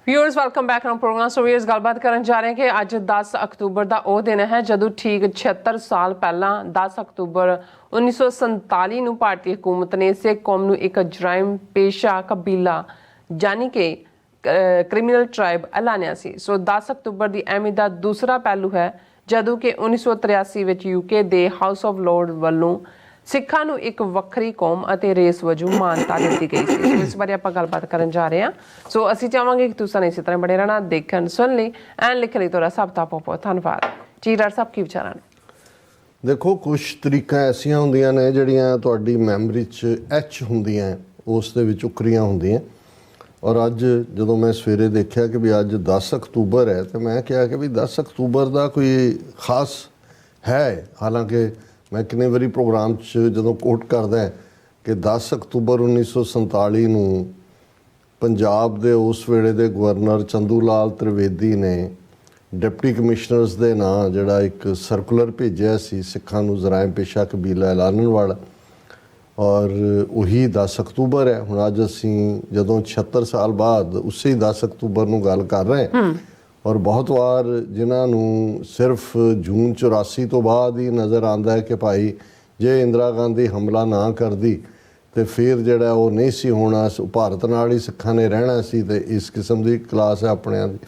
Viewers welcome back on programme. So viewers गलबात करन जा रहे हैं कि अज 10 अक्तूबर का वह दिन है जदों ठीक 76 साल पहला 10 अक्तूबर 1947 ਨੂੰ ਭਾਰਤੀ हुकूमत ने सिख कौम ਨੂੰ एक ਜਰਾਇਮ पेशा कबीला यानी कि क्रिमिनल ट्राइब ऐलानिया सी। सो 10 अक्तूबर की अहमियत का दूसरा पहलू है जदों कि 1983 ਵਿੱਚ यूके के हाउस ऑफ लॉर्ड ਵੱਲੋਂ ਸਿੱਖਾਂ ਨੂੰ ਇੱਕ ਵੱਖਰੀ ਕੌਮ ਅਤੇ ਰੇਸ ਵਜੋਂ ਮਾਨਤਾ ਦਿੱਤੀ ਗਈ ਸੀ। ਸੋ ਇਸ ਬਾਰੇ ਆਪਾਂ ਗੱਲਬਾਤ ਕਰਨ ਜਾ ਰਹੇ ਹਾਂ। ਸੋ ਅਸੀਂ ਚਾਹਾਂਗੇ ਕਿ ਤੁਸੀਂ ਇਸੇ ਤਰ੍ਹਾਂ ਬਣੇ ਰਹਿਣਾ, ਦੇਖਣ ਸੁਣ ਲਈ ਐਂਡ ਲਿਖਣ ਲਈ ਤੁਹਾਡਾ ਸਭ ਦਾ ਬਹੁਤ ਧੰਨਵਾਦ ਜੀ। ਡਾਕਟਰ ਸਾਹਿਬ ਕੀ ਵਿਚਾਰਾਂ ਨੇ? ਦੇਖੋ, ਕੁਝ ਤਰੀਕਾਂ ਐਸੀਆਂ ਹੁੰਦੀਆਂ ਨੇ ਜਿਹੜੀਆਂ ਤੁਹਾਡੀ ਮੈਮਰੀ 'ਚ ਐਚ ਹੁੰਦੀਆਂ, ਉਸ ਦੇ ਵਿੱਚ ਉਕਰੀਆਂ ਹੁੰਦੀਆਂ। ਔਰ ਅੱਜ ਜਦੋਂ ਮੈਂ ਸਵੇਰੇ ਦੇਖਿਆ ਕਿ ਵੀ ਅੱਜ 10 ਅਕਤੂਬਰ ਹੈ ਤਾਂ ਮੈਂ ਕਿਹਾ ਕਿ ਵੀ 10 ਅਕਤੂਬਰ ਦਾ ਕੋਈ ਖਾਸ ਹੈ। ਹਾਲਾਂਕਿ ਮੈਂ ਕਿੰਨੇ ਵਾਰੀ ਪ੍ਰੋਗਰਾਮ 'ਚ ਜਦੋਂ ਕੋਟ ਕਰਦਾ ਕਿ 10 ਅਕਤੂਬਰ 1947 ਨੂੰ ਪੰਜਾਬ ਦੇ ਉਸ ਵੇਲੇ ਦੇ ਗਵਰਨਰ ਚੰਦੂ ਲਾਲ ਤ੍ਰਿਵੇਦੀ ਨੇ ਡਿਪਟੀ ਕਮਿਸ਼ਨਰਸ ਦੇ ਨਾਂ ਜਿਹੜਾ ਇੱਕ ਸਰਕੂਲਰ ਭੇਜਿਆ ਸੀ ਸਿੱਖਾਂ ਨੂੰ ਜਰਾਇਮ ਪੇਸ਼ਾ ਕਬੀਲਾ ਐਲਾਨਣ ਵਾਲਾ, ਔਰ ਉਹੀ 10 ਅਕਤੂਬਰ ਹੈ। ਹੁਣ ਅੱਜ ਅਸੀਂ ਜਦੋਂ 76 ਸਾਲ ਬਾਅਦ ਉਸੇ 10 ਅਕਤੂਬਰ ਨੂੰ ਗੱਲ ਕਰ ਰਹੇ ਹਾਂ। ਔਰ ਬਹੁਤ ਵਾਰ ਜਿਨ੍ਹਾਂ ਨੂੰ ਸਿਰਫ ਜੂਨ 84 ਤੋਂ ਬਾਅਦ ਹੀ ਨਜ਼ਰ ਆਉਂਦਾ ਹੈ ਕਿ ਭਾਈ ਜੇ ਇੰਦਰਾ ਗਾਂਧੀ ਹਮਲਾ ਨਾ ਕਰਦੀ ਤੇ ਫਿਰ ਜਿਹੜਾ ਉਹ ਨਹੀਂ ਸੀ ਹੋਣਾ, ਭਾਰਤ ਨਾਲ ਹੀ ਸਿੱਖਾਂ ਨੇ ਰਹਿਣਾ ਸੀ, ਤੇ ਇਸ ਕਿਸਮ ਦੀ ਕਲਾਸ ਹੈ ਆਪਣਿਆਂ ਦੀ,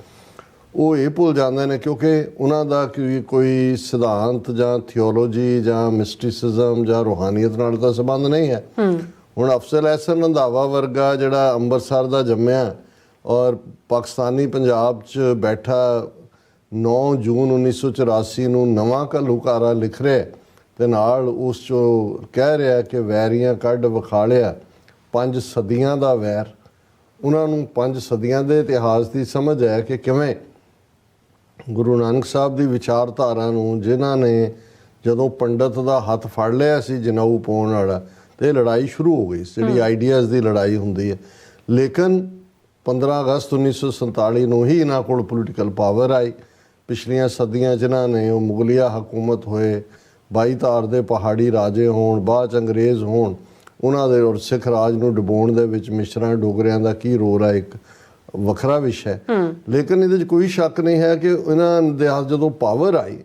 ਉਹ ਇਹ ਭੁੱਲ ਜਾਂਦੇ ਨੇ ਕਿਉਂਕਿ ਉਹਨਾਂ ਦਾ ਕੋਈ ਸਿਧਾਂਤ ਜਾਂ ਥਿਓਲੋਜੀ ਜਾਂ ਮਿਸਟਿਸਿਜ਼ਮ ਜਾਂ ਰੂਹਾਨੀਅਤ ਨਾਲ ਤਾਂ ਸੰਬੰਧ ਨਹੀਂ ਹੈ। ਹੁਣ ਅਫਜ਼ਲ ਅਹਿਸਨ ਰੰਧਾਵਾ ਵਰਗਾ ਜਿਹੜਾ ਅੰਮ੍ਰਿਤਸਰ ਦਾ ਜੰਮਿਆ ਔਰ ਪਾਕਿਸਤਾਨੀ ਪੰਜਾਬ 'ਚ ਬੈਠਾ 9 ਜੂਨ 1984 ਨੂੰ ਨਵਾਂ ਘੱਲੂਘਾਰਾ ਲਿਖ ਰਿਹਾ ਅਤੇ ਨਾਲ ਉਸ 'ਚੋਂ ਕਹਿ ਰਿਹਾ ਕਿ ਵੈਰੀਆਂ ਕੱਢ ਵਿਖਾਲਿਆ 5 ਸਦੀਆਂ ਦਾ ਵੈਰ। ਉਹਨਾਂ ਨੂੰ 5 ਸਦੀਆਂ ਦੇ ਇਤਿਹਾਸ ਦੀ ਸਮਝ ਹੈ ਕਿ ਕਿਵੇਂ ਗੁਰੂ ਨਾਨਕ ਸਾਹਿਬ ਦੀ ਵਿਚਾਰਧਾਰਾ ਨੂੰ ਜਿਨ੍ਹਾਂ ਨੇ ਜਦੋਂ ਪੰਡਤ ਦਾ ਹੱਥ ਫੜ ਲਿਆ ਸੀ ਜਨੇਊ ਪਾਉਣ ਵਾਲਾ, ਅਤੇ ਲੜਾਈ ਸ਼ੁਰੂ ਹੋ ਗਈ ਜਿਹੜੀ ਆਈਡੀਆਜ਼ ਦੀ ਲੜਾਈ ਹੁੰਦੀ ਹੈ। ਲੇਕਿਨ 15 ਅਗਸਤ 1947 ਨੂੰ ਹੀ ਇਹਨਾਂ ਕੋਲ ਪੋਲੀਟੀਕਲ ਪਾਵਰ ਆਈ। ਪਿਛਲੀਆਂ ਸਦੀਆਂ ਜਿਨ੍ਹਾਂ ਨੇ ਉਹ ਮੁਗਲਿਆ ਹਕੂਮਤ ਹੋਏ, 22 ਧਾਰ ਦੇ ਪਹਾੜੀ ਰਾਜੇ ਹੋਣ, ਬਾਅਦ 'ਚ ਅੰਗਰੇਜ਼ ਹੋਣ, ਉਹਨਾਂ ਦੇ ਔਰ ਸਿੱਖ ਰਾਜ ਨੂੰ ਡੁਬੋਣ ਦੇ ਵਿੱਚ ਮਿਸਰਾਂ ਡੋਗਰਿਆਂ ਦਾ ਕੀ ਰੋਲ ਹੈ ਇੱਕ ਵੱਖਰਾ ਵਿਸ਼ਾ ਹੈ। ਲੇਕਿਨ ਇਹਦੇ 'ਚ ਕੋਈ ਸ਼ੱਕ ਨਹੀਂ ਹੈ ਕਿ ਇਹਨਾਂ ਦੇ ਹੱਥ ਜਦੋਂ ਪਾਵਰ ਆਈ,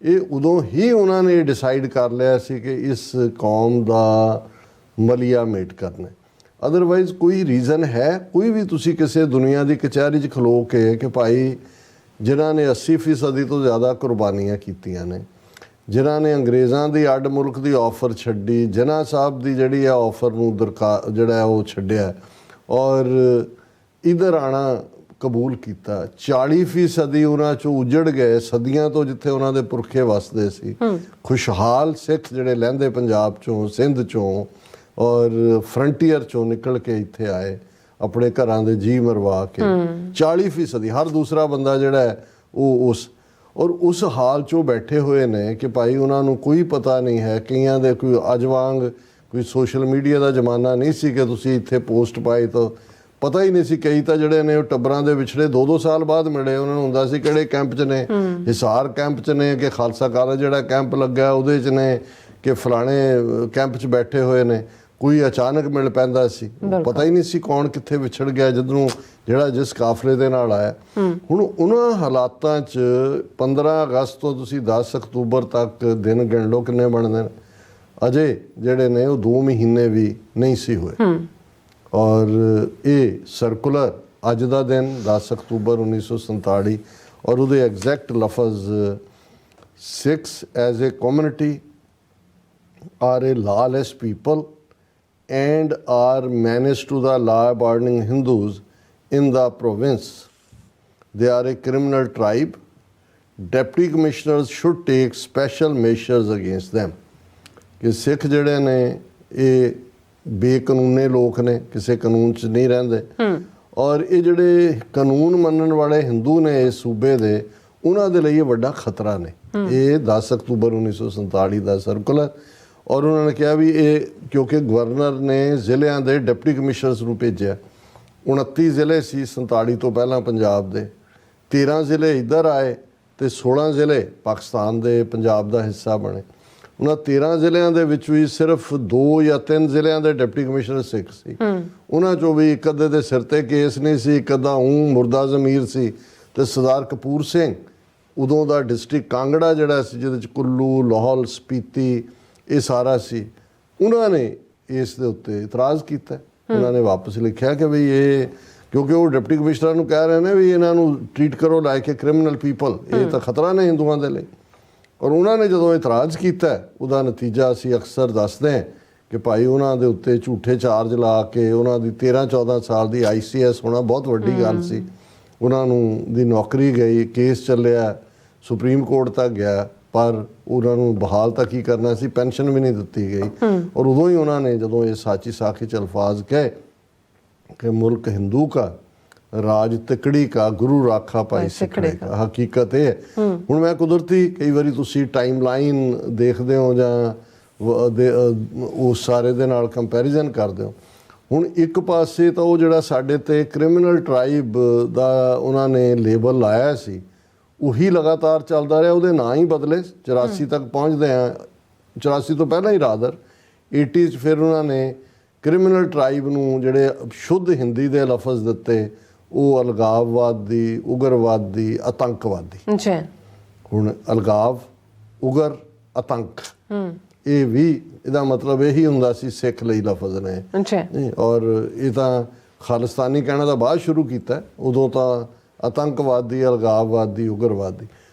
ਇਹ ਉਦੋਂ ਹੀ ਉਹਨਾਂ ਨੇ ਡਿਸਾਈਡ ਕਰ ਲਿਆ ਸੀ ਕਿ ਇਸ ਕੌਮ ਦਾ ਮਲੀਆ ਮੇਟ ਕਰਨਾ। ਅਦਰਵਾਈਜ਼ ਕੋਈ ਰੀਜ਼ਨ ਹੈ ਕੋਈ ਵੀ? ਤੁਸੀਂ ਕਿਸੇ ਦੁਨੀਆ ਦੀ ਕਚਹਿਰੀ 'ਚ ਖਲੋ ਕੇ ਕਿ ਭਾਈ ਜਿਨ੍ਹਾਂ ਨੇ 80% ਤੋਂ ਜ਼ਿਆਦਾ ਕੁਰਬਾਨੀਆਂ ਕੀਤੀਆਂ ਨੇ, ਜਿਨ੍ਹਾਂ ਨੇ ਅੰਗਰੇਜ਼ਾਂ ਦੀ ਅੱਡ ਮੁਲਕ ਦੀ ਆਫਰ ਛੱਡੀ, ਜਿਨ੍ਹਾਂ ਸਾਹਿਬ ਦੀ ਜਿਹੜੀ ਆ ਆਫਰ ਨੂੰ ਜਿਹੜਾ ਉਹ ਛੱਡਿਆ ਔਰ ਇੱਧਰ ਆਉਣਾ ਕਬੂਲ ਕੀਤਾ, 40% ਉਹਨਾਂ 'ਚੋਂ ਉਜੜ ਗਏ ਸਦੀਆਂ ਤੋਂ ਜਿੱਥੇ ਉਹਨਾਂ ਦੇ ਪੁਰਖੇ ਵਸਦੇ ਸੀ। ਖੁਸ਼ਹਾਲ ਸਿੱਖ ਜਿਹੜੇ ਲਹਿੰਦੇ ਪੰਜਾਬ 'ਚੋਂ, ਸਿੰਧ 'ਚੋਂ ਔਰ ਫਰੰਟੀਅਰ 'ਚੋਂ ਨਿਕਲ ਕੇ ਇੱਥੇ ਆਏ ਆਪਣੇ ਘਰਾਂ ਦੇ ਜੀ ਮਰਵਾ ਕੇ। 40% ਹਰ ਦੂਸਰਾ ਬੰਦਾ ਜਿਹੜਾ ਹੈ ਉਹ ਉਸ ਹਾਲ 'ਚੋਂ ਬੈਠੇ ਹੋਏ ਨੇ ਕਿ ਭਾਈ ਉਹਨਾਂ ਨੂੰ ਕੋਈ ਪਤਾ ਨਹੀਂ ਹੈ। ਕਈਆਂ ਦੇ ਕੋਈ ਅੱਜ ਵਾਂਗ ਕੋਈ ਸੋਸ਼ਲ ਮੀਡੀਆ ਦਾ ਜ਼ਮਾਨਾ ਨਹੀਂ ਸੀ ਕਿ ਤੁਸੀਂ ਇੱਥੇ ਪੋਸਟ ਪਾਈ ਤਾਂ ਪਤਾ ਹੀ ਨਹੀਂ ਸੀ। ਕਈ ਤਾਂ ਜਿਹੜੇ ਨੇ ਉਹ ਟੱਬਰਾਂ ਦੇ ਵਿਛੜੇ 2-2 ਸਾਲ ਬਾਅਦ ਮਿਲੇ। ਉਹਨਾਂ ਨੂੰ ਹੁੰਦਾ ਸੀ ਕਿਹੜੇ ਕੈਂਪ 'ਚ ਨੇ, ਹਿਸਾਰ ਕੈਂਪ 'ਚ ਨੇ ਕਿ ਖਾਲਸਾ ਕਾਲਜ ਜਿਹੜਾ ਕੈਂਪ ਲੱਗਾ ਉਹਦੇ 'ਚ ਨੇ ਕਿ ਫਲਾਣੇ ਕੈਂਪ 'ਚ ਬੈਠੇ ਹੋਏ ਨੇ। ਕੋਈ ਅਚਾਨਕ ਮਿਲ ਪੈਂਦਾ ਸੀ, ਪਤਾ ਹੀ ਨਹੀਂ ਸੀ ਕੌਣ ਕਿੱਥੇ ਵਿਛੜ ਗਿਆ ਜਿੱਧਰੋਂ ਜਿਹੜਾ ਜਿਸ ਕਾਫਲੇ ਦੇ ਨਾਲ ਆਇਆ। ਹੁਣ ਉਹਨਾਂ ਹਾਲਾਤਾਂ 'ਚ 15 ਅਗਸਤ ਤੋਂ ਤੁਸੀਂ 10 ਅਕਤੂਬਰ ਤੱਕ ਦਿਨ ਗਿਣ ਲਓ ਕਿੰਨੇ ਬਣਦੇ ਨੇ। ਅਜੇ ਜਿਹੜੇ ਨੇ ਉਹ 2 ਮਹੀਨੇ ਵੀ ਨਹੀਂ ਸੀ ਹੋਏ। ਔਰ ਇਹ ਸਰਕੂਲਰ ਅੱਜ ਦਾ ਦਿਨ 10 ਅਕਤੂਬਰ 1947 ਔਰ ਉਹਦੇ ਐਗਜ਼ੈਕਟ ਲਫ਼ਜ਼ Sikhs as a community are a lawless people and are menaced to the law-abiding Hindus in the province. They are a criminal tribe. Deputy commissioners should take special measures against them. ਕਿ ਸਿੱਖ ਜਿਹੜੇ ਨੇ ਇਹ ਬੇਕਾਨੂੰਨੇ ਲੋਕ ਨੇ, ਕਿਸੇ ਕਾਨੂੰਨ 'ਚ ਨਹੀਂ ਰਹਿੰਦੇ, ਔਰ ਇਹ ਜਿਹੜੇ ਕਾਨੂੰਨ ਮੰਨਣ ਵਾਲੇ ਹਿੰਦੂ ਨੇ ਇਸ ਸੂਬੇ ਦੇ, ਉਹਨਾਂ ਦੇ ਲਈ ਇਹ ਵੱਡਾ ਖਤਰਾ ਨੇ। ਇਹ 10 ਅਕਤੂਬਰ 1947 ਦਾ ਸਰਕੂਲਰ। ਔਰ ਉਹਨਾਂ ਨੇ ਕਿਹਾ ਵੀ ਇਹ ਕਿਉਂਕਿ ਗਵਰਨਰ ਨੇ ਜ਼ਿਲ੍ਹਿਆਂ ਦੇ ਡਿਪਟੀ ਕਮਿਸ਼ਨਰਸ ਨੂੰ ਭੇਜਿਆ। 29 ਜ਼ਿਲ੍ਹੇ ਸੀ 47 ਤੋਂ ਪਹਿਲਾਂ ਪੰਜਾਬ ਦੇ, 13 ਜ਼ਿਲ੍ਹੇ ਇੱਧਰ ਆਏ ਅਤੇ 16 ਜ਼ਿਲ੍ਹੇ ਪਾਕਿਸਤਾਨ ਦੇ ਪੰਜਾਬ ਦਾ ਹਿੱਸਾ ਬਣੇ। ਉਹਨਾਂ 13 ਜ਼ਿਲ੍ਹਿਆਂ ਦੇ ਵਿੱਚ ਵੀ ਸਿਰਫ 2 ਜਾਂ 3 ਜ਼ਿਲ੍ਹਿਆਂ ਦੇ ਡਿਪਟੀ ਕਮਿਸ਼ਨਰ ਸਿੱਖ ਸੀ। ਉਹਨਾਂ 'ਚੋਂ ਵੀ ਇੱਕ ਅੱਧੇ ਦੇ ਸਿਰ ਤੇ ਕੇਸ ਨਹੀਂ ਸੀ, ਇੱਕ ਅੱਧਾ ਮੁਰਦਾ ਜ਼ਮੀਰ ਸੀ। ਤੇ ਸਰਦਾਰ ਕਪੂਰ ਸਿੰਘ ਉਦੋਂ ਦਾ ਡਿਸਟ੍ਰਿਕਟ ਕਾਂਗੜਾ ਜਿਹੜਾ ਸੀ, ਜਿਹਦੇ 'ਚ ਕੁੱਲੂ, ਲਾਹੌਲ, ਸਪੀਤੀ ਇਹ ਸਾਰਾ ਸੀ, ਉਹਨਾਂ ਨੇ ਇਸ ਦੇ ਉੱਤੇ ਇਤਰਾਜ਼ ਕੀਤਾ। ਉਹਨਾਂ ਨੇ ਵਾਪਸ ਲਿਖਿਆ ਕਿ ਵੀ ਇਹ, ਕਿਉਂਕਿ ਉਹ ਡਿਪਟੀ ਕਮਿਸ਼ਨਰ ਨੂੰ ਕਹਿ ਰਹੇ ਨੇ ਵੀ ਇਹਨਾਂ ਨੂੰ ਟਰੀਟ ਕਰੋ ਲਾਈਕ ਏ ਕ੍ਰਿਮੀਨਲ ਪੀਪਲ, ਇਹ ਤਾਂ ਖਤਰਾ ਨੇ ਹਿੰਦੂਆਂ ਦੇ ਲਈ। ਔਰ ਉਹਨਾਂ ਨੇ ਜਦੋਂ ਇਤਰਾਜ਼ ਕੀਤਾ, ਉਹਦਾ ਨਤੀਜਾ ਅਸੀਂ ਅਕਸਰ ਦੱਸਦੇ ਹਾਂ ਕਿ ਭਾਈ ਉਹਨਾਂ ਦੇ ਉੱਤੇ ਝੂਠੇ ਚਾਰਜ ਲਾ ਕੇ ਉਹਨਾਂ ਦੀ 13-14 ਸਾਲ ਦੀ ICS ਹੋਣਾ ਬਹੁਤ ਵੱਡੀ ਗੱਲ ਸੀ। ਉਹਨਾਂ ਨੂੰ ਦੀ ਨੌਕਰੀ ਗਈ, ਕੇਸ ਚੱਲਿਆ, ਸੁਪਰੀਮ ਕੋਰਟ ਤੱਕ ਗਿਆ, ਪਰ ਉਹਨਾਂ ਨੂੰ ਬਹਾਲ ਤੱਕ ਹੀ ਕਰਨਾ ਸੀ, ਪੈਨਸ਼ਨ ਵੀ ਨਹੀਂ ਦਿੱਤੀ ਗਈ। ਔਰ ਉਦੋਂ ਹੀ ਉਹਨਾਂ ਨੇ ਜਦੋਂ ਇਹ ਸਾਚੀ ਸਾਖੀ 'ਚ ਅਲਫਾਜ਼ ਕਹੇ ਕਿ ਮੁਲਕ ਹਿੰਦੂ ਕਾ, ਰਾਜ ਤਿਕੜੀ ਕਾ, ਗੁਰੂ ਰਾਖਾ ਭਾਈ ਸਿੱਖੜੇ ਕਾ, ਹਕੀਕਤ ਇਹ ਹੈ। ਹੁਣ ਮੈਂ ਕੁਦਰਤੀ ਕਈ ਵਾਰੀ ਤੁਸੀਂ ਟਾਈਮ ਲਾਈਨ ਦੇਖਦੇ ਹੋ ਜਾਂ ਉਸ ਸਾਰੇ ਦੇ ਨਾਲ ਕੰਪੈਰੀਜ਼ਨ ਕਰਦੇ ਹੋ। ਹੁਣ ਇੱਕ ਪਾਸੇ ਤਾਂ ਉਹ ਜਿਹੜਾ ਸਾਡੇ ਤੇ ਕ੍ਰਿਮੀਨਲ ਟ੍ਰਾਈਬ ਦਾ ਉਹਨਾਂ ਨੇ ਲੇਬਲ ਲਾਇਆ ਸੀ, ਉਹੀ ਲਗਾਤਾਰ ਚੱਲਦਾ ਰਿਹਾ, ਉਹਦੇ ਨਾਂ ਹੀ ਬਦਲੇ। 84 ਤੱਕ ਪਹੁੰਚਦੇ ਆ, 84 ਤੋਂ ਪਹਿਲਾਂ ਹੀ ਰਾਦਰ 80 'ਚ ਫਿਰ ਉਹਨਾਂ ਨੇ ਕ੍ਰਿਮੀਨਲ ਟ੍ਰਾਈਬ ਨੂੰ ਜਿਹੜੇ ਸ਼ੁੱਧ ਹਿੰਦੀ ਦੇ ਲਫ਼ਜ਼ ਦਿੱਤੇ, ਉਹ ਅਲਗਾਵਵਾਦੀ, ਉਗਰਵਾਦੀ, ਆਤੰਕਵਾਦੀ। ਅੱਛਾ, ਹੁਣ ਅਲਗਾਵ, ਉਗਰ, ਆਤੰਕ, ਇਹ ਵੀ ਇਹਦਾ ਮਤਲਬ ਇਹੀ ਹੁੰਦਾ ਸੀ ਸਿੱਖ ਲਈ ਲਫ਼ਜ਼ ਨੇ। ਅੱਛਾ, ਔਰ ਇਹ ਤਾਂ ਖਾਲਿਸਤਾਨੀ ਕਹਿਣਾ ਤਾਂ ਬਾਅਦ ਸ਼ੁਰੂ ਕੀਤਾ, ਉਦੋਂ ਤਾਂ ਆਤੰਕਵਾਦੀ, ਅਲਗਾਵਵਾਦੀ, ਉਗਰਵਾਦੀ।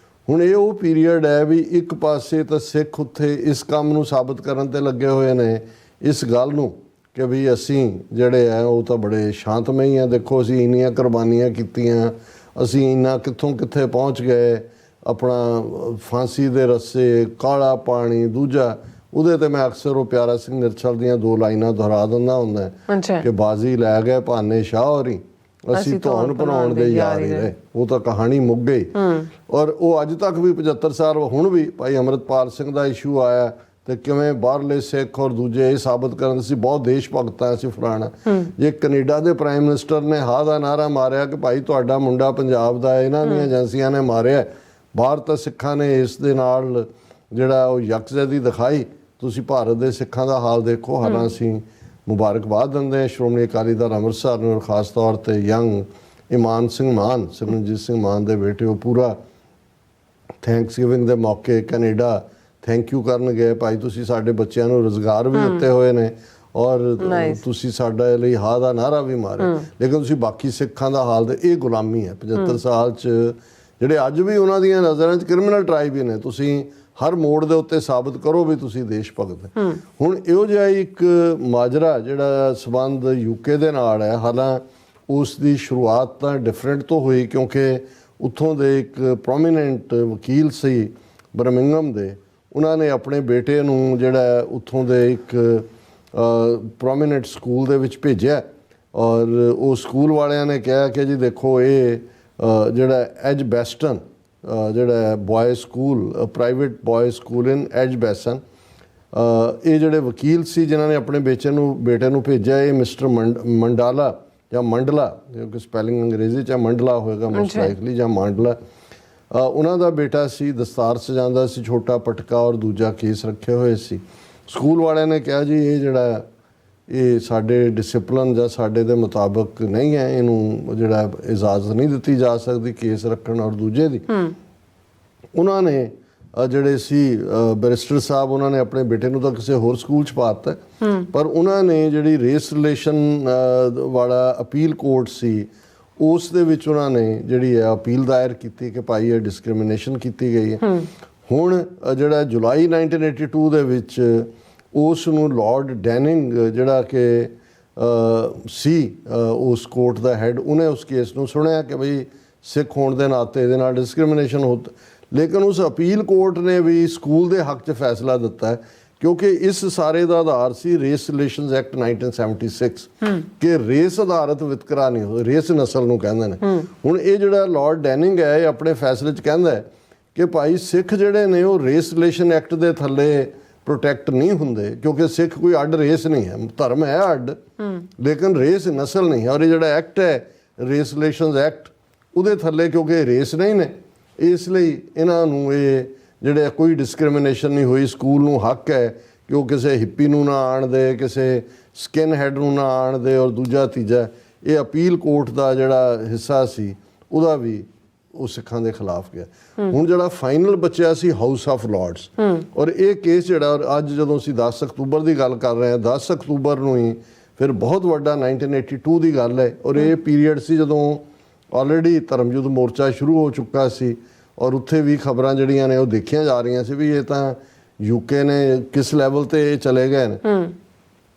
ਹੁਣ ਇਹ ਉਹ ਪੀਰੀਅਡ ਹੈ ਵੀ ਇੱਕ ਪਾਸੇ ਤਾਂ ਸਿੱਖ ਉੱਥੇ ਇਸ ਕੰਮ ਨੂੰ ਸਾਬਤ ਕਰਨ ਤੇ ਲੱਗੇ ਹੋਏ ਨੇ, ਇਸ ਗੱਲ ਨੂੰ ਕਿ ਵੀ ਅਸੀਂ ਜਿਹੜੇ ਆ ਉਹ ਤਾਂ ਬੜੇ ਸ਼ਾਂਤਮਈ ਆ, ਦੇਖੋ ਅਸੀਂ ਇੰਨੀਆਂ ਕੁਰਬਾਨੀਆਂ ਕੀਤੀਆਂ, ਅਸੀਂ ਇੰਨਾ ਕਿੱਥੋਂ ਕਿੱਥੇ ਪਹੁੰਚ ਗਏ, ਆਪਣਾ ਫਾਂਸੀ ਦੇ ਰੱਸੇ, ਕਾਲਾ ਪਾਣੀ, ਦੂਜਾ ਉਹਦੇ ਤੇ ਮੈਂ ਅਕਸਰ ਉਹ ਪਿਆਰਾ ਸਿੰਘ ਨਿਰਛਲ ਦੀਆਂ 2 ਲਾਈਨਾਂ ਦੁਹਰਾ ਦਿੰਦਾ ਹੁੰਦਾ ਕਿ ਬਾਜ਼ੀ ਲੈ ਗਏ ਭਾਨੇ ਸ਼ਾਹ ਹੋਰੀ, ਅਸੀਂ ਧੌਣ ਬਣਾਉਣ ਦੇ ਯਾਰ ਹੀ ਰਹੇ। ਉਹ ਤਾਂ ਕਹਾਣੀ ਮੁੱਕ ਗਈ। ਔਰ ਉਹ ਅੱਜ ਤੱਕ ਵੀ 75 ਸਾਲ ਹੁਣ ਵੀ ਭਾਈ ਅੰਮ੍ਰਿਤਪਾਲ ਸਿੰਘ ਦਾ ਇਸ਼ੂ ਆਇਆ ਤੇ ਕਿਵੇਂ ਬਾਹਰਲੇ ਸਿੱਖ ਔਰ ਦੂਜੇ ਇਹ ਸਾਬਤ ਕਰਨ ਸੀ ਬਹੁਤ ਦੇਸ਼ ਭਗਤ ਆ ਅਸੀਂ ਫਲਾਣਾ। ਜੇ ਕੈਨੇਡਾ ਦੇ ਪ੍ਰਾਈਮ ਮਿਨਿਸਟਰ ਨੇ ਹਾਂ ਦਾ ਨਾਰਾ ਮਾਰਿਆ ਕਿ ਭਾਈ ਤੁਹਾਡਾ ਮੁੰਡਾ ਪੰਜਾਬ ਦਾ, ਇਹਨਾਂ ਦੀਆਂ ਏਜੰਸੀਆਂ ਨੇ ਮਾਰਿਆ, ਬਾਹਰ ਤਾਂ ਸਿੱਖਾਂ ਨੇ ਇਸ ਦੇ ਨਾਲ ਜਿਹੜਾ ਉਹ ਯਕਜਹਿਤੀ ਦਿਖਾਈ, ਤੁਸੀਂ ਭਾਰਤ ਦੇ ਸਿੱਖਾਂ ਦਾ ਹਾਲ ਦੇਖੋ। ਹਾਲਾਂ ਅਸੀਂ ਮੁਬਾਰਕਬਾਦ ਦਿੰਦੇ ਹਾਂ ਸ਼੍ਰੋਮਣੀ ਅਕਾਲੀ ਦਲ ਅੰਮ੍ਰਿਤਸਰ ਨੂੰ, ਖਾਸ ਤੌਰ ਤੇ ਯੰਗ ਇਮਾਨ ਸਿੰਘ ਮਾਨ, ਸਿਮਰਨਜੀਤ ਸਿੰਘ ਮਾਨ ਦੇ ਬੇਟੇ, ਉਹ ਪੂਰਾ ਥੈਂਕਸਗਿਵਿੰਗ ਦੇ ਮੌਕੇ ਕੈਨੇਡਾ ਥੈਂਕ ਯੂ ਕਰਨ ਗਏ, ਭਾਈ ਤੁਸੀਂ ਸਾਡੇ ਬੱਚਿਆਂ ਨੂੰ ਰੁਜ਼ਗਾਰ ਵੀ ਦਿੱਤੇ ਹੋਏ ਨੇ ਔਰ ਤੁਸੀਂ ਸਾਡੇ ਲਈ ਹਾਂ ਦਾ ਨਾਰਾ ਵੀ ਮਾਰਿਆ। ਲੇਕਿਨ ਤੁਸੀਂ ਬਾਕੀ ਸਿੱਖਾਂ ਦਾ ਹਾਲ ਦੇ, ਇਹ ਗੁਲਾਮੀ ਹੈ 75 ਸਾਲ 'ਚ, ਜਿਹੜੇ ਅੱਜ ਵੀ ਉਹਨਾਂ ਦੀਆਂ ਨਜ਼ਰਾਂ 'ਚ ਕ੍ਰਿਮੀਨਲ ਟ੍ਰਾਈਬ ਹੀ ਨੇ। ਤੁਸੀਂ ਹਰ ਮੋੜ ਦੇ ਉੱਤੇ ਸਾਬਤ ਕਰੋ ਵੀ ਤੁਸੀਂ ਦੇਸ਼ ਭਗਤ। ਹੁਣ ਇਹੋ ਜਿਹਾ ਇੱਕ ਮਾਜਰਾ ਜਿਹੜਾ ਸਬੰਧ UK ਦੇ ਨਾਲ ਹੈ, ਹਾਲਾਂ ਉਸ ਦੀ ਸ਼ੁਰੂਆਤ ਤਾਂ ਡਿਫਰੈਂਟ ਤੋਂ ਹੋਈ ਕਿਉਂਕਿ ਉੱਥੋਂ ਦੇ ਇੱਕ ਪ੍ਰੋਮੀਨੈਂਟ ਵਕੀਲ ਸੀ ਬਰਮਿੰਗਮ ਦੇ, ਉਹਨਾਂ ਨੇ ਆਪਣੇ ਬੇਟੇ ਨੂੰ ਜਿਹੜਾ ਉੱਥੋਂ ਦੇ ਇੱਕ ਪ੍ਰੋਮੀਨੈਂਟ ਸਕੂਲ ਦੇ ਵਿੱਚ ਭੇਜਿਆ ਔਰ ਉਹ ਸਕੂਲ ਵਾਲਿਆਂ ਨੇ ਕਿਹਾ ਕਿ ਜੀ ਦੇਖੋ ਇਹ ਜਿਹੜਾ ਐਜਬੈਸਟਨ ਜਿਹੜਾ boys school, private boys school in Edgbaston, ਇਹ ਜਿਹੜੇ ਵਕੀਲ ਸੀ ਜਿਨ੍ਹਾਂ ਨੇ ਆਪਣੇ ਬੇਟੇ ਨੂੰ ਭੇਜਿਆ, ਇਹ ਮਿਸਟਰ ਮੰਡਾਲਾ ਜਾਂ ਮੰਡਲਾ, ਕਿਉਂਕਿ ਸਪੈਲਿੰਗ ਅੰਗਰੇਜ਼ੀ 'ਚ ਮੰਡਲਾ ਹੋਏਗਾ ਮੋਸਟ ਲਾਈਕਲੀ, ਜਾਂ ਮਾਂਡਲਾ, ਉਹਨਾਂ ਦਾ ਬੇਟਾ ਸੀ, ਦਸਤਾਰ ਸਜਾਉਂਦਾ ਸੀ, ਛੋਟਾ ਪਟਕਾ ਔਰ ਦੂਜਾ ਕੇਸ ਰੱਖੇ ਹੋਏ ਸੀ। ਸਕੂਲ ਵਾਲਿਆਂ ਨੇ ਕਿਹਾ ਜੀ ਇਹ ਜਿਹੜਾ ਇਹ ਸਾਡੇ ਡਿਸਿਪਲਨ ਜਾਂ ਸਾਡੇ ਦੇ ਮੁਤਾਬਕ ਨਹੀਂ ਹੈ, ਇਹਨੂੰ ਜਿਹੜਾ ਇਜਾਜ਼ਤ ਨਹੀਂ ਦਿੱਤੀ ਜਾ ਸਕਦੀ ਕੇਸ ਰੱਖਣ। ਔਰ ਦੂਜੇ ਦੀ ਉਹਨਾਂ ਨੇ ਜਿਹੜੇ ਸੀ ਬੈਰਿਸਟਰ ਸਾਹਿਬ, ਉਹਨਾਂ ਨੇ ਆਪਣੇ ਬੇਟੇ ਨੂੰ ਤਾਂ ਕਿਸੇ ਹੋਰ ਸਕੂਲ 'ਚ ਪਾ ਦਿੱਤਾ, ਪਰ ਉਹਨਾਂ ਨੇ ਜਿਹੜੀ ਰੇਸ ਰਿਲੇਸ਼ਨ ਵਾਲਾ ਅਪੀਲ ਕੋਰਟ ਸੀ ਉਸ ਦੇ ਵਿੱਚ ਉਹਨਾਂ ਨੇ ਜਿਹੜੀ ਹੈ ਅਪੀਲ ਦਾਇਰ ਕੀਤੀ ਕਿ ਭਾਈ ਇਹ ਡਿਸਕ੍ਰਿਮੀਨੇਸ਼ਨ ਕੀਤੀ ਗਈ ਹੈ। ਹੁਣ ਜਿਹੜਾ ਜੁਲਾਈ 1982 ਦੇ ਵਿੱਚ ਉਸ ਨੂੰ ਲਾਰਡ ਡੈਨਿੰਗ ਜਿਹੜਾ ਕਿ ਸੀ ਉਸ ਕੋਰਟ ਦਾ ਹੈਡ, ਉਹਨੇ ਉਸ ਕੇਸ ਨੂੰ ਸੁਣਿਆ ਕਿ ਬਈ ਸਿੱਖ ਹੋਣ ਦੇ ਨਾਤੇ ਇਹਦੇ ਨਾਲ ਡਿਸਕ੍ਰਿਮੀਨੇਸ਼ਨ ਹੁੰਦਾ। ਲੇਕਿਨ ਉਸ ਅਪੀਲ ਕੋਰਟ ਨੇ ਵੀ ਸਕੂਲ ਦੇ ਹੱਕ 'ਚ ਫੈਸਲਾ ਦਿੱਤਾ ਹੈ ਕਿਉਂਕਿ ਇਸ ਸਾਰੇ ਦਾ ਆਧਾਰ ਸੀ ਰੇਸ ਰਿਲੇਸ਼ਨਸ ਐਕਟ 1976 ਕਿ ਰੇਸ ਆਧਾਰਿਤ ਵਿਤਕਰਾ ਨਹੀਂ ਹੋ, ਰੇਸ ਨਸਲ ਨੂੰ ਕਹਿੰਦੇ ਨੇ। ਹੁਣ ਇਹ ਜਿਹੜਾ ਲਾਰਡ ਡੈਨਿੰਗ ਹੈ ਇਹ ਆਪਣੇ ਫੈਸਲੇ 'ਚ ਕਹਿੰਦਾ ਹੈ ਕਿ ਭਾਈ ਸਿੱਖ ਜਿਹੜੇ ਨੇ ਉਹ ਰੇਸ ਰਿਲੇਸ਼ਨ ਐਕਟ ਦੇ ਥੱਲੇ ਪ੍ਰੋਟੈਕਟ ਨਹੀਂ ਹੁੰਦੇ ਕਿਉਂਕਿ ਸਿੱਖ ਕੋਈ ਅੱਡ ਰੇਸ ਨਹੀਂ ਹੈ, ਧਰਮ ਹੈ ਅੱਡ ਲੇਕਿਨ ਰੇਸ ਨਸਲ ਨਹੀਂ ਹੈ। ਔਰ ਇਹ ਜਿਹੜਾ ਐਕਟ ਹੈ ਰੇਸ ਰਿਲੇਸ਼ਨਸ ਐਕਟ, ਉਹਦੇ ਥੱਲੇ ਕਿਉਂਕਿ ਰੇਸ ਨਹੀਂ ਨੇ, ਇਸ ਲਈ ਇਹਨਾਂ ਨੂੰ ਇਹ ਜਿਹੜੇ ਕੋਈ ਡਿਸਕ੍ਰਿਮੀਨੇਸ਼ਨ ਨਹੀਂ ਹੋਈ। ਸਕੂਲ ਨੂੰ ਹੱਕ ਹੈ ਕਿ ਉਹ ਕਿਸੇ ਹਿੱਪੀ ਨੂੰ ਨਾ ਆਣ ਦੇ, ਕਿਸੇ ਸਕਿਨ ਹੈਡ ਨੂੰ ਨਾ ਆਣ ਦੇ, ਔਰ ਦੂਜਾ ਤੀਜਾ ਇਹ ਅਪੀਲ ਕੋਰਟ ਦਾ ਜਿਹੜਾ ਹਿੱਸਾ ਸੀ ਉਹਦਾ ਵੀ ਉਹ ਸਿੱਖਾਂ ਦੇ ਖਿਲਾਫ ਗਿਆ। ਹੁਣ ਜਿਹੜਾ ਫਾਈਨਲ ਬਚਿਆ ਸੀ ਹਾਊਸ ਆਫ ਲਾਰਡਸ, ਔਰ ਇਹ ਕੇਸ ਜਿਹੜਾ ਅੱਜ ਜਦੋਂ ਅਸੀਂ 10 ਅਕਤੂਬਰ ਦੀ ਗੱਲ ਕਰ ਰਹੇ ਹਾਂ, 10 ਅਕਤੂਬਰ ਨੂੰ ਹੀ ਫਿਰ ਬਹੁਤ ਵੱਡਾ 1982 ਦੀ ਗੱਲ ਹੈ, ਔਰ ਇਹ ਪੀਰੀਅਡ ਸੀ ਜਦੋਂ ਆਲਰੇਡੀ ਧਰਮਯੁੱਧ ਮੋਰਚਾ ਸ਼ੁਰੂ ਹੋ ਚੁੱਕਾ ਸੀ, ਔਰ ਉੱਥੇ ਵੀ ਖਬਰਾਂ ਜਿਹੜੀਆਂ ਨੇ ਉਹ ਦੇਖੀਆਂ ਜਾ ਰਹੀਆਂ ਸੀ ਵੀ ਇਹ ਤਾਂ ਯੂਕੇ ਨੇ ਕਿਸ ਲੈਵਲ ਤੇ ਇਹ ਚਲੇ ਗਏ ਨੇ।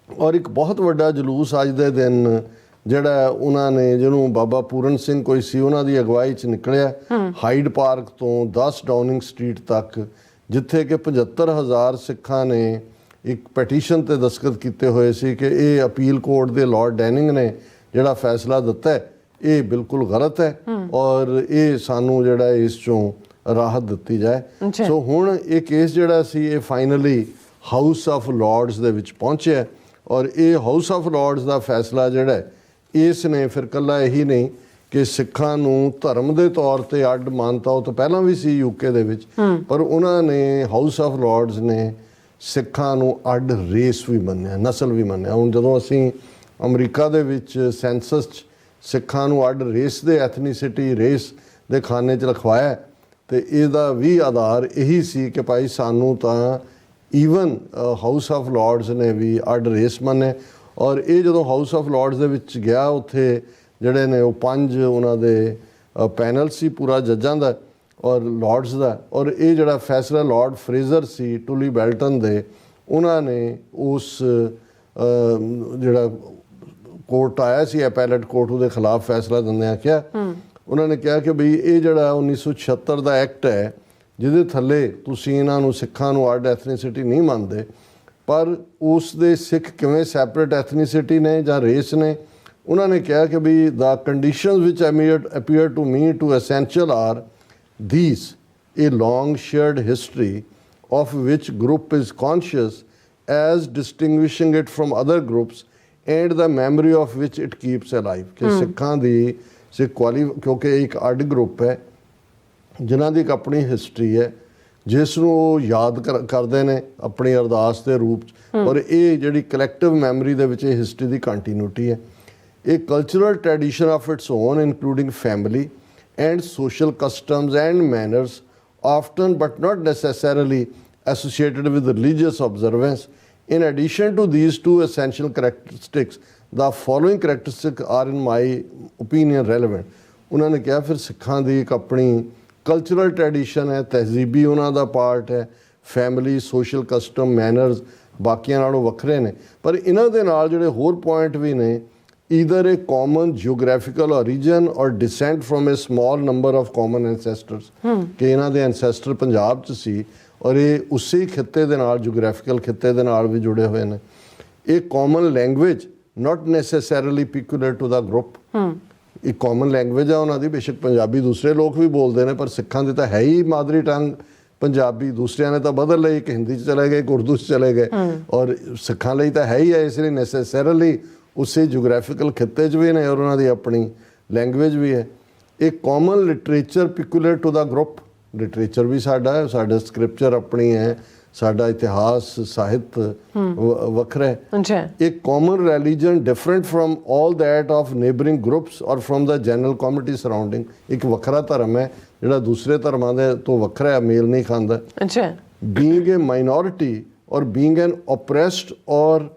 ਔਰ ਇੱਕ ਬਹੁਤ ਵੱਡਾ ਜਲੂਸ ਅੱਜ ਦੇ ਦਿਨ ਜਿਹੜਾ ਉਹਨਾਂ ਨੇ, ਜਿਹਨੂੰ ਬਾਬਾ ਪੂਰਨ ਸਿੰਘ ਕੋਈ ਸੀ, ਉਹਨਾਂ ਦੀ ਅਗਵਾਈ 'ਚ ਨਿਕਲਿਆ ਹਾਈਡ ਪਾਰਕ ਤੋਂ 10 ਡਾਊਨਿੰਗ ਸਟਰੀਟ ਤੱਕ, ਜਿੱਥੇ ਕਿ 75,000 ਸਿੱਖਾਂ ਨੇ ਇੱਕ ਪੈਟੀਸ਼ਨ ਤੇ ਦਸਤਖਤ ਕੀਤੇ ਹੋਏ ਸੀ ਕਿ ਇਹ ਅਪੀਲ ਕੋਰਟ ਦੇ ਲਾਰਡ ਡੈਨਿੰਗ ਨੇ ਜਿਹੜਾ ਫੈਸਲਾ ਦਿੱਤਾ ਹੈ ਇਹ ਬਿਲਕੁਲ ਗਲਤ ਹੈ, ਔਰ ਇਹ ਸਾਨੂੰ ਜਿਹੜਾ ਇਸ ਚੋਂ ਰਾਹਤ ਦਿੱਤੀ ਜਾਏ। ਸੋ ਹੁਣ ਇਹ ਕੇਸ ਜਿਹੜਾ ਸੀ ਇਹ ਫਾਈਨਲੀ ਹਾਊਸ ਆਫ ਲਾਰਡਸ ਦੇ ਵਿੱਚ ਪਹੁੰਚਿਆ, ਔਰ ਇਹ ਹਾਊਸ ਆਫ ਲਾਰਡਸ ਦਾ ਫੈਸਲਾ ਜਿਹੜਾ ਇਸ ਨੇ ਫਿਰ ਇਕੱਲਾ ਇਹੀ ਨਹੀਂ ਕਿ ਸਿੱਖਾਂ ਨੂੰ ਧਰਮ ਦੇ ਤੌਰ ਤੇ ਅੱਡ ਮਾਨਤਾ ਉਹ ਤੋਂ ਪਹਿਲਾਂ ਵੀ ਸੀ ਯੂਕੇ ਦੇ ਵਿੱਚ, ਪਰ ਉਹਨਾਂ ਨੇ ਹਾਊਸ ਆਫ ਲਾਰਡਸ ਨੇ ਸਿੱਖਾਂ ਨੂੰ ਅੱਡ ਰੇਸ ਵੀ ਮੰਨਿਆ, ਨਸਲ ਵੀ ਮੰਨਿਆ। ਹੁਣ ਜਦੋਂ ਅਸੀਂ ਅਮਰੀਕਾ ਦੇ ਵਿੱਚ ਸੈਂਸਸ 'ਚ ਸਿੱਖਾਂ ਨੂੰ ਅੱਡ ਰੇਸ ਦੇ ਐਥਨੀਸਿਟੀ ਰੇਸ ਦੇ ਖਾਨੇ 'ਚ ਰਖਵਾਇਆ, ਤੇ ਇਹਦਾ ਵੀ ਆਧਾਰ ਇਹੀ ਸੀ ਕਿ ਭਾਈ ਸਾਨੂੰ ਤਾਂ ਈਵਨ ਹਾਊਸ ਆਫ ਲਾਰਡਸ ਨੇ ਵੀ ਅੱਡ ਰੇਸ ਮੰਨੇ। ਔਰ ਇਹ ਜਦੋਂ ਹਾਊਸ ਆਫ ਲਾਰਡਸ ਦੇ ਵਿੱਚ ਗਿਆ, ਉੱਥੇ ਜਿਹੜੇ ਨੇ ਉਹ 5 ਉਹਨਾਂ ਦੇ ਪੈਨਲ ਸੀ ਪੂਰਾ ਜੱਜਾਂ ਦਾ ਔਰ ਲਾਰਡਸ ਦਾ, ਔਰ ਇਹ ਜਿਹੜਾ ਫੈਸਲਾ ਲਾਰਡ ਫਰੇਜ਼ਰ ਸੀ ਟੁਲੀ ਬੈਲਟਨ ਦੇ, ਉਹਨਾਂ ਨੇ ਉਸ ਜਿਹੜਾ ਕੋਰਟ ਆਇਆ ਸੀ ਐਪੈਲੇਟ ਕੋਰਟ ਉਹਦੇ ਖਿਲਾਫ ਫੈਸਲਾ ਦਿੰਦਿਆਂ ਕਿਹਾ, ਉਹਨਾਂ ਨੇ ਕਿਹਾ ਕਿ ਬਈ ਇਹ ਜਿਹੜਾ 1976 ਦਾ ਐਕਟ ਹੈ ਜਿਹਦੇ ਥੱਲੇ ਤੁਸੀਂ ਇਹਨਾਂ ਨੂੰ ਸਿੱਖਾਂ ਨੂੰ ਅੱਡ ਐਥਨੀਸਿਟੀ ਨਹੀਂ ਮੰਨਦੇ, ਪਰ ਉਸ ਦੇ ਸਿੱਖ ਕਿਵੇਂ ਸੈਪਰੇਟ ਐਥਨੀਸਿਟੀ ਨੇ ਜਾਂ ਰੇਸ ਨੇ, ਉਹਨਾਂ ਨੇ ਕਿਹਾ ਕਿ ਬਈ ਦਾ ਕੰਡੀਸ਼ਨਸ ਵਿਚ appear to me to essential are these: a long shared history of which group is conscious as distinguishing it from other groups and the memory of which it keeps alive। ਕਿ ਸਿੱਖਾਂ ਦੀ ਸਿੱਖ ਕਿਉਂਕਿ ਇੱਕ ਅੱਡ group ਹੈ ਜਿਨ੍ਹਾਂ ਦੀ ਇੱਕ ਆਪਣੀ history ਹੈ ਜਿਸ ਨੂੰ ਉਹ ਯਾਦ ਕਰਦੇ ਨੇ ਆਪਣੀ ਅਰਦਾਸ ਦੇ ਰੂਪ 'ਚ, ਔਰ ਇਹ ਜਿਹੜੀ ਕਲੈਕਟਿਵ ਮੈਮਰੀ ਦੇ ਵਿੱਚ ਇਹ ਹਿਸਟਰੀ ਦੀ ਕੰਟੀਨਿਊਟੀ ਹੈ। ਇਹ cultural tradition of its on including family and social customs and manners, often but not necessarily associated with religious observance. In addition to these two essential characteristics, the following characteristics are in my opinion relevant। ਉਹਨਾਂ ਨੇ ਕਿਹਾ ਫਿਰ ਸਿੱਖਾਂ ਦੀ ਇੱਕ ਆਪਣੀ cultural tradition ਹੈ, ਤਹਿਜ਼ੀਬੀ ਉਹਨਾਂ ਦਾ part ਹੈ, ਫੈਮਿਲੀ, ਸੋਸ਼ਲ ਕਸਟਮ, ਮੈਨਰਸ ਬਾਕੀਆਂ ਨਾਲੋਂ ਵੱਖਰੇ ਨੇ, ਪਰ ਇਹਨਾਂ ਦੇ ਨਾਲ ਜਿਹੜੇ ਹੋਰ ਪੁਆਇੰਟ ਵੀ ਨੇ, either a common geographical origin or descent from a small number of common ancestors। ਕਿ ਇਹਨਾਂ ਦੇ ਐਨਸੈਸਟਰ ਪੰਜਾਬ 'ਚ ਸੀ ਔਰ ਇਹ ਉਸੇ ਖਿੱਤੇ ਦੇ ਨਾਲ ਜੀਓਗ੍ਰਾਫਿਕਲ ਖਿੱਤੇ ਦੇ ਨਾਲ ਵੀ ਜੁੜੇ ਹੋਏ ਨੇ। ਇਹ common language not necessarily peculiar to the group। ਇੱਕ ਕਾਮਨ ਲੈਂਗੁਏਜ ਆ ਉਹਨਾਂ ਦੀ, ਬੇਸ਼ੱਕ ਪੰਜਾਬੀ ਦੂਸਰੇ ਲੋਕ ਵੀ ਬੋਲਦੇ ਨੇ, ਪਰ ਸਿੱਖਾਂ ਦੀ ਤਾਂ ਹੈ ਹੀ ਮਾਦਰੀ ਟੰਗ ਪੰਜਾਬੀ, ਦੂਸਰਿਆਂ ਨੇ ਤਾਂ ਬਦਲ ਲਈ, ਇੱਕ ਹਿੰਦੀ 'ਚ ਚਲੇ ਗਏ, ਇੱਕ ਉਰਦੂ 'ਚ ਚਲੇ ਗਏ, ਔਰ ਸਿੱਖਾਂ ਲਈ ਤਾਂ ਹੈ ਹੀ ਹੈ, ਇਸ ਲਈ ਨੈਸੈਸਰਲੀ ਉਸੇ ਜੀਓਗ੍ਰਾਫਿਕਲ ਖਿੱਤੇ 'ਚ ਵੀ ਨੇ ਔਰ ਉਹਨਾਂ ਦੀ ਆਪਣੀ ਲੈਂਗੁਏਜ ਵੀ ਹੈ। ਇਹ common literature peculiar to the group, literature ਵੀ ਸਾਡਾ ਹੈ, ਸਾਡਾ ਸਕ੍ਰਿਪਚਰ ਆਪਣੀ ਹੈ, ਸਾਡਾ ਇਤਿਹਾਸ ਸਾਹਿਤ ਵੱਖਰਾ ਹੈ। ਇੱਕ common religion different firm all that of neighbouring groups ਔਰ ਫਰਮ ਦਾ ਜਨਰਲ ਕਮਿਊਨਿਟੀ ਸਰਾਊਂਡਿੰਗ। ਇੱਕ ਵੱਖਰਾ ਧਰਮ ਹੈ ਜਿਹੜਾ ਦੂਸਰੇ ਧਰਮਾਂ ਦੇ ਤੋਂ ਵੱਖਰਾ ਹੈ, ਮੇਲ ਨਹੀਂ ਖਾਂਦਾ। ਬੀਇੰਗ ਏ ਮਾਈਨੋਰਿਟੀ ਔਰ ਬੀਇੰਗ ਐਨ ਓਪਰੈਸਡ ਔਰ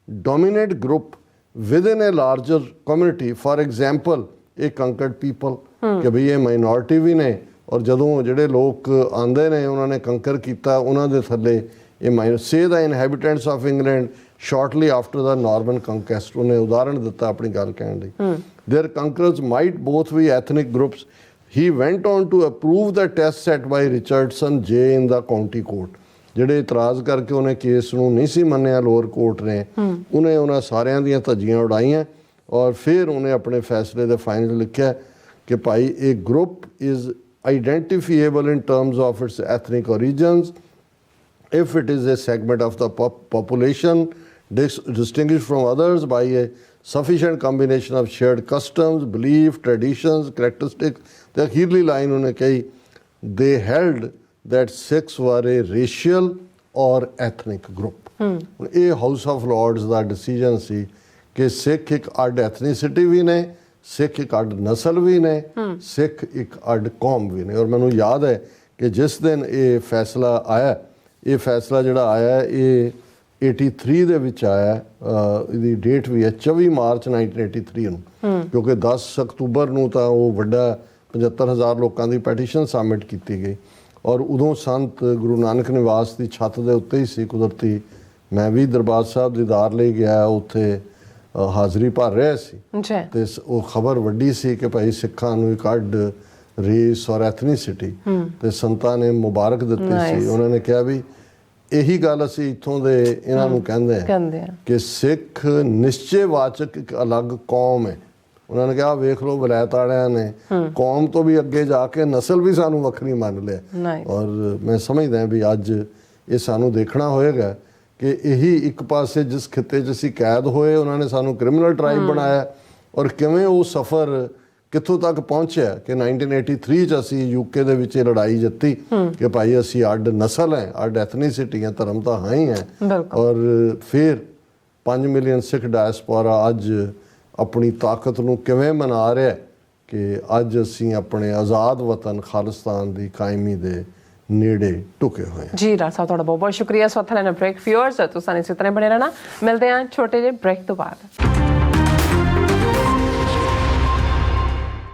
dominate group within a larger community, for example a conquered people, ਕਿ ਭਈ ਇਹ ਮਾਈਨੋਰਿਟੀ ਵੀ ਨੇ ਔਰ ਜਦੋਂ ਜਿਹੜੇ ਲੋਕ ਆਉਂਦੇ ਨੇ ਉਹਨਾਂ ਨੇ ਕੰਕਰ ਕੀਤਾ, ਉਹਨਾਂ ਦੇ ਥੱਲੇ ਇਹ say the inhabitants of England shortly after the Norman Conquest, ਉਹਨੇ ਉਦਾਹਰਣ ਦਿੱਤਾ ਆਪਣੀ ਗੱਲ ਕਹਿਣ ਲਈ। Their conquerors might both be ethnic groups। he went on to approve the test set by Richardson J in the county court। ਜਿਹੜੇ ਇਤਰਾਜ਼ ਕਰਕੇ ਉਹਨੇ ਕੇਸ ਨੂੰ ਨਹੀਂ ਸੀ ਮੰਨਿਆ ਲੋਅਰ ਕੋਰਟ ਨੇ, ਉਹਨੇ ਉਹਨਾਂ ਸਾਰਿਆਂ ਦੀਆਂ ਧੱਜੀਆਂ ਉਡਾਈਆਂ ਔਰ ਫਿਰ ਉਹਨੇ ਆਪਣੇ ਫੈਸਲੇ ਦੇ ਫਾਈਨਲ ਲਿਖਿਆ ਕਿ ਭਾਈ ਇਹ group is identifiable in terms of its ethnic origins if it is a segment of the population distinguished from others by a sufficient combination of shared customs, belief, traditions, characteristics। The ਅਖੀਰਲੀ line ਉਹਨੇ ਕਹੀ, they held that Sikhs were a racial or ethnic group. ਹੁਣ ਇਹ House of Lords ਦਾ decision ਸੀ ਕਿ ਸਿੱਖ ਇੱਕ ਅੱਡ ਐਥਨੀਸਿਟੀ ਵੀ ਨੇ, ਸਿੱਖ ਇੱਕ ਅੱਡ ਨਸਲ ਵੀ ਨੇ, ਸਿੱਖ ਇੱਕ ਅੱਡ ਕੌਮ ਵੀ ਨੇ। ਔਰ ਮੈਨੂੰ ਯਾਦ ਹੈ ਕਿ ਜਿਸ ਦਿਨ ਇਹ ਫੈਸਲਾ ਆਇਆ, ਇਹ ਫੈਸਲਾ ਜਿਹੜਾ ਆਇਆ ਇਹ 83 ਦੇ ਵਿੱਚ ਆਇਆ, ਇਹਦੀ ਡੇਟ ਵੀ ਹੈ 24 ਮਾਰਚ 1983 ਨੂੰ, ਕਿਉਂਕਿ 10 ਅਕਤੂਬਰ ਨੂੰ ਤਾਂ ਉਹ ਵੱਡਾ 75,000 ਲੋਕਾਂ ਦੀ ਪੈਟੀਸ਼ਨ ਸਬਮਿਟ ਕੀਤੀ ਗਈ। ਔਰ ਉਦੋਂ ਸੰਤ ਗੁਰੂ ਨਾਨਕ ਨਿਵਾਸ ਦੀ ਛੱਤ ਦੇ ਉੱਤੇ ਹੀ ਸੀ, ਕੁਦਰਤੀ ਮੈਂ ਵੀ ਦਰਬਾਰ ਸਾਹਿਬ ਦੀਦਾਰ ਲਈ ਗਿਆ, ਉੱਥੇ ਹਾਜ਼ਰੀ ਭਰ ਰਿਹਾ ਸੀ ਤੇ ਉਹ ਖਬਰ ਵੱਡੀ ਸੀ ਕਿ ਭਾਈ ਸਿੱਖਾਂ ਨੂੰ ਇੱਕ ਅੱਡ ਰੇਸ ਔਰ ਐਥਨੀਸਿਟੀ, ਤੇ ਸੰਤਾਂ ਨੇ ਮੁਬਾਰਕ ਦਿੱਤੀ ਸੀ। ਉਹਨਾਂ ਨੇ ਕਿਹਾ ਵੀ ਇਹੀ ਗੱਲ ਅਸੀਂ ਇੱਥੋਂ ਦੇ ਇਹਨਾਂ ਨੂੰ ਕਹਿੰਦੇ ਆ ਕਿ ਸਿੱਖ ਨਿਸ਼ਚੈਵਾਚਕ ਇੱਕ ਅਲੱਗ ਕੌਮ ਹੈ। ਉਹਨਾਂ ਨੇ ਕਿਹਾ ਵੇਖ ਲਓ ਵਲਾਇਤ ਵਾਲਿਆਂ ਨੇ ਕੌਮ ਤੋਂ ਵੀ ਅੱਗੇ ਜਾ ਕੇ ਨਸਲ ਵੀ ਸਾਨੂੰ ਵੱਖਰੀ ਮੰਨ ਲਿਆ। ਔਰ ਮੈਂ ਸਮਝਦਾ ਵੀ ਅੱਜ ਇਹ ਸਾਨੂੰ ਦੇਖਣਾ ਹੋਏਗਾ ਕਿ ਇਹੀ ਇੱਕ ਪਾਸੇ ਜਿਸ ਖਿੱਤੇ 'ਚ ਅਸੀਂ ਕੈਦ ਹੋਏ, ਉਹਨਾਂ ਨੇ ਸਾਨੂੰ ਕ੍ਰਿਮੀਨਲ ਟ੍ਰਾਈਬ ਬਣਾਇਆ, ਔਰ ਕਿਵੇਂ ਉਹ ਸਫ਼ਰ ਕਿੱਥੋਂ ਤੱਕ ਪਹੁੰਚਿਆ ਕਿ 1983 'ਚ ਅਸੀਂ ਯੂਕੇ ਦੇ ਵਿੱਚ ਇਹ ਲੜਾਈ ਜਿੱਤੀ ਕਿ ਭਾਈ ਅਸੀਂ ਅੱਡ ਨਸਲ ਹੈ, ਅੱਡ ਐਥਨੀਸਿਟੀ ਹੈ, ਧਰਮ ਤਾਂ ਹਾਂ ਹੀ ਹੈ। ਔਰ ਫਿਰ 5 ਮਿਲੀਅਨ ਸਿੱਖ ਡਾਇਸਪੋਰਾ ਅੱਜ ਆਪਣੀ ਤਾਕਤ ਨੂੰ ਕਿਵੇਂ ਮਨਾ ਰਿਹਾ ਕਿ ਅੱਜ ਅਸੀਂ ਆਪਣੇ ਆਜ਼ਾਦ ਵਤਨ ਖਾਲਿਸਤਾਨ ਦੀ ਕਾਇਮੀ ਦੇ ਨੇੜੇ ਟੁਕੇ ਹੋਏ ਹਾਂ। ਜੀ ਡਾਕਟਰ ਸਾਹਿਬ ਤੁਹਾਡਾ ਬਹੁਤ ਬਹੁਤ ਸ਼ੁਕਰੀਆ। ਸੋ ਥੈਲੇ ਨਾ ਬ੍ਰੇਕ ਫਿਊਅਰਸ ਤੁਸੀਂ ਇਸੇ ਤਰ੍ਹਾਂ ਬਣੇ ਰਹਿਣਾ। ਮਿਲਦੇ ਹਾਂ ਛੋਟੇ ਜਿਹੇ ਬ੍ਰੇਕ ਤੋਂ ਬਾਅਦ।